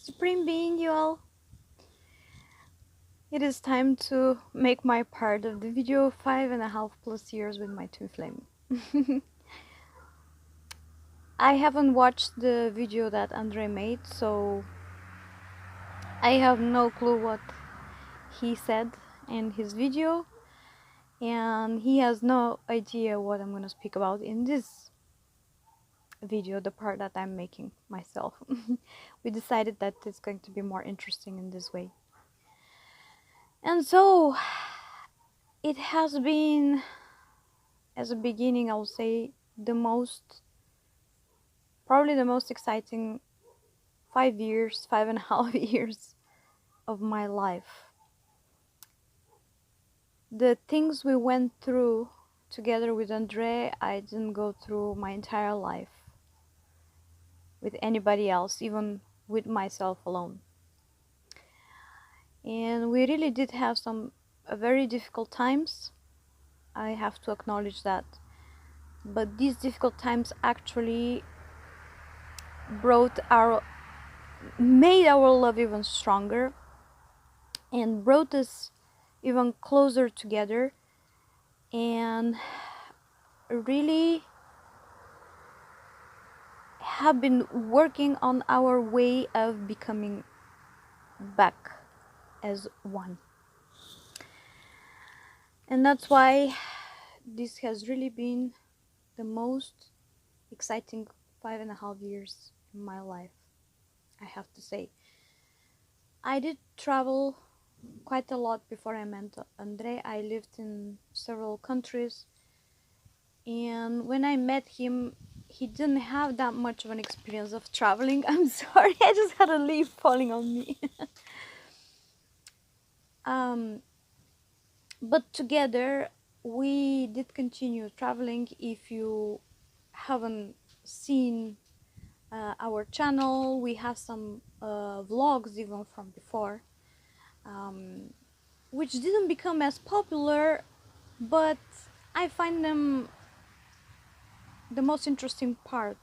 Supreme Being, you all. It is time to make my part of the video 5.5+ years with my twin flame. I haven't watched the video that André made, so I have no clue what he said in his video, and he has no idea what I'm gonna speak about in this video, the part that I'm making myself. We decided that it's going to be more interesting in this way. And so it has been, as a beginning, I'll say, probably the most exciting 5 years, 5.5 years of my life. The things we went through together with André, I didn't go through my entire life with anybody else, even with myself alone. And we really did have some very difficult times. I have to acknowledge that. But these difficult times actually made our love even stronger and brought us even closer together, and really have been working on our way of becoming back as one. And that's why this has really been the most exciting 5.5 years in my life, I have to say. I did travel quite a lot before I met André. I lived in several countries, and when I met him, he didn't have that much of an experience of traveling. I'm sorry, I just had a leaf falling on me. But together we did continue traveling. If you haven't seen our channel, we have some vlogs even from before, which didn't become as popular, but I find them the most interesting part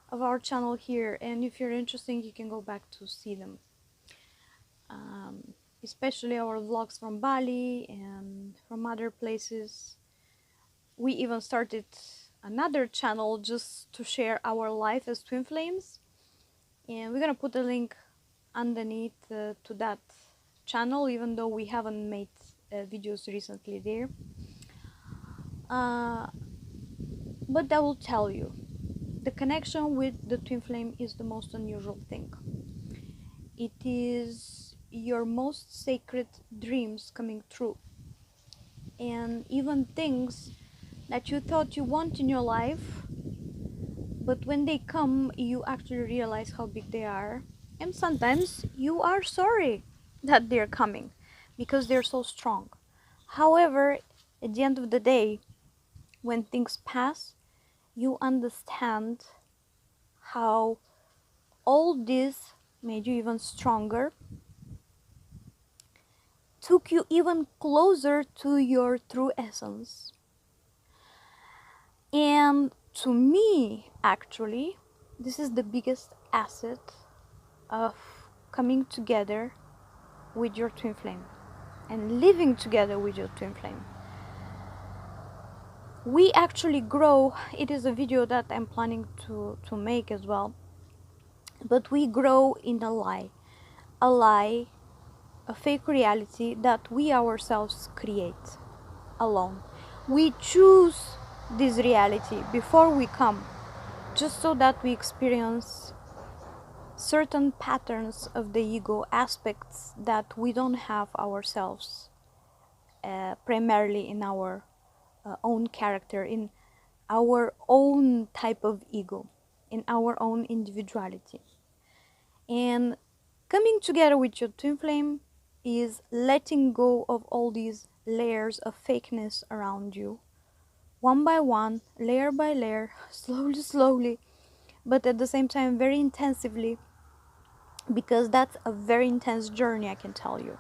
of our channel here, and if you're interested you can go back to see them, especially our vlogs from Bali and from other places. We even started another channel just to share our life as twin flames, and we're gonna put a link underneath to that channel, even though we haven't made videos recently there. But I will tell you, the connection with the twin flame is the most unusual thing. It is your most sacred dreams coming true, and even things that you thought you want in your life, but when they come you actually realize how big they are, and sometimes you are sorry that they're coming because they're so strong. However, at the end of the day, when things pass, you understand how all this made you even stronger, took you even closer to your true essence. And to me, actually, this is the biggest asset of coming together with your twin flame and living together with your twin flame. We actually grow. It is a video that I'm planning to make as well, but we grow in a lie, a fake reality that we ourselves create alone. We choose this reality before we come, just so that we experience certain patterns of the ego, aspects that we don't have ourselves, primarily in our own character, in our own type of ego, in our own individuality. And coming together with your twin flame is letting go of all these layers of fakeness around you, one by one, layer by layer, slowly, but at the same time very intensively, because that's a very intense journey, I can tell you.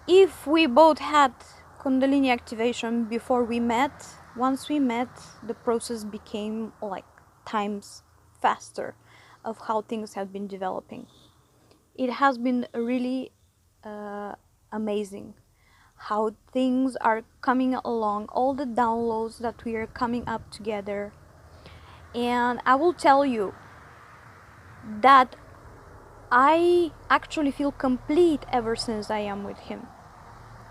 If we both had Kundalini activation before we met, once we met, the process became like times faster of how things have been developing. It has been really amazing how things are coming along, all the downloads that we are coming up together. And I will tell you that I actually feel complete ever since I am with him.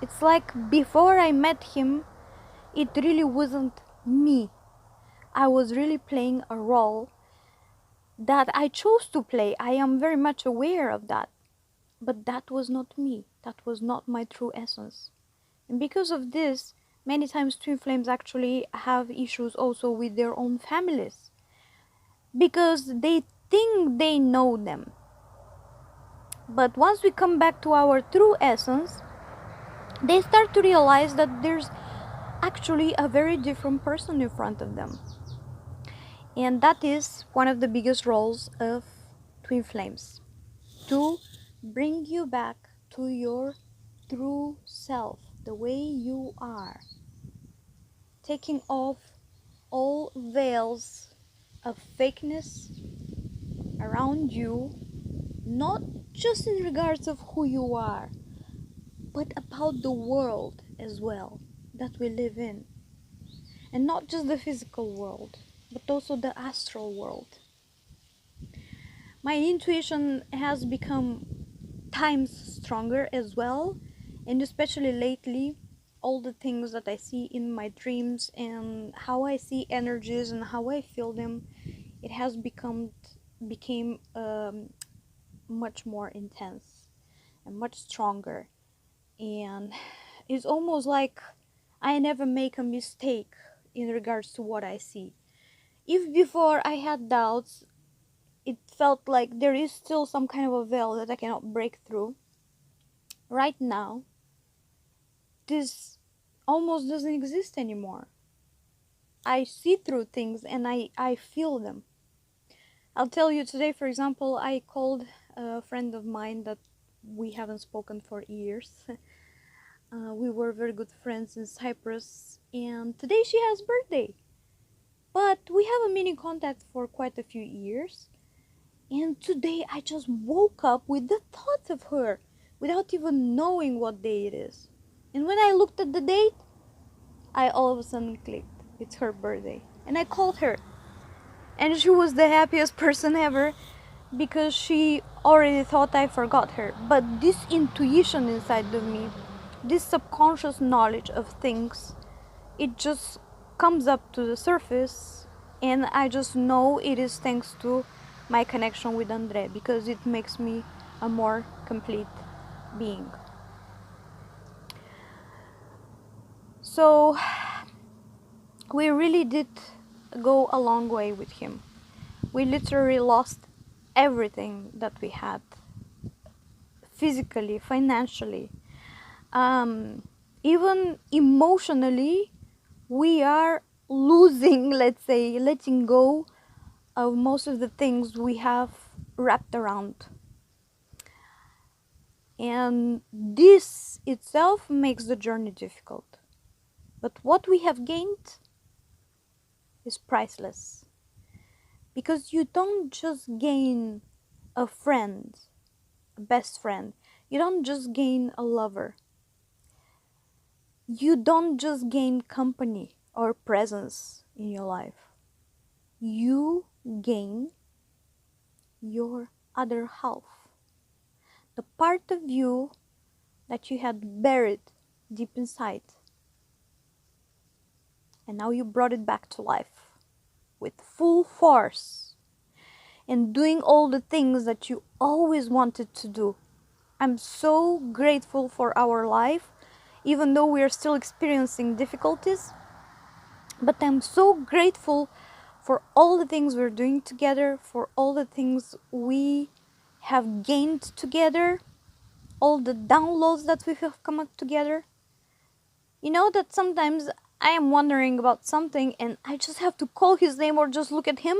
It's like before I met him, it really wasn't me. I was really playing a role that I chose to play. I am very much aware of that. But that was not me. That was not my true essence. And because of this, many times twin flames actually have issues also with their own families. Because they think they know them. But once we come back to our true essence, they start to realize that there's actually a very different person in front of them. And that is one of the biggest roles of twin flames, to bring you back to your true self, the way you are, taking off all veils of fakeness around you, not just in regards of who you are, but about the world as well that we live in. And not just the physical world, but also the astral world. My intuition has become times stronger as well, and especially lately, all the things that I see in my dreams and how I see energies and how I feel them, it has became much more intense and much stronger. And it's almost like I never make a mistake in regards to what I see. If before I had doubts, it felt like there is still some kind of a veil that I cannot break through. Right now, this almost doesn't exist anymore. I see through things and I feel them. I'll tell you today, for example, I called a friend of mine that we haven't spoken for years. We were very good friends in Cyprus, and today she has birthday. But we have a mini contact for quite a few years. And today I just woke up with the thought of her without even knowing what day it is. And when I looked at the date, I all of a sudden clicked. It's her birthday. And I called her. And she was the happiest person ever because she already thought I forgot her. But this intuition inside of me, this subconscious knowledge of things, it just comes up to the surface, and I just know it is thanks to my connection with André, because it makes me a more complete being. So we really did go a long way with him. We literally lost everything that we had, physically, financially, even emotionally. We are losing, let's say, letting go of most of the things we have wrapped around. And this itself makes the journey difficult. But what we have gained is priceless. Because you don't just gain a friend, a best friend. You don't just gain a lover. You don't just gain company or presence in your life. You gain your other half. The part of you that you had buried deep inside. And now you brought it back to life with full force and doing all the things that you always wanted to do. I'm so grateful for our life, even though we are still experiencing difficulties. But I'm so grateful for all the things we're doing together, for all the things we have gained together, all the downloads that we have come up together. You know that sometimes I am wondering about something and I just have to call his name or just look at him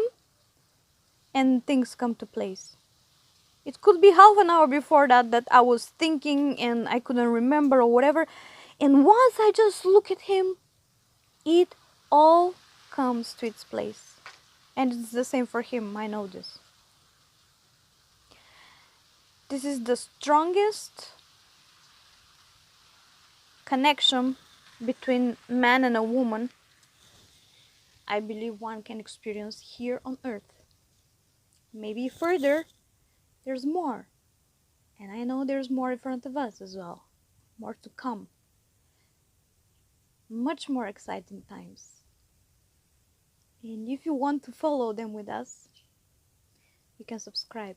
and things come to place. It could be half an hour before that I was thinking and I couldn't remember or whatever. And once I just look at him, it all comes to its place. And it's the same for him, I know this. This is the strongest connection between man and a woman I believe one can experience here on earth. Maybe further, there's more. And I know there's more in front of us as well. More to come. Much more exciting times. And if you want to follow them with us, you can subscribe.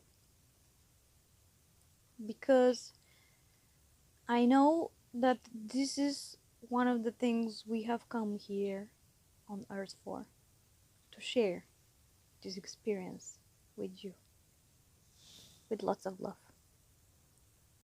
Because I know that this is one of the things we have come here on earth for. To share this experience with you. With lots of love.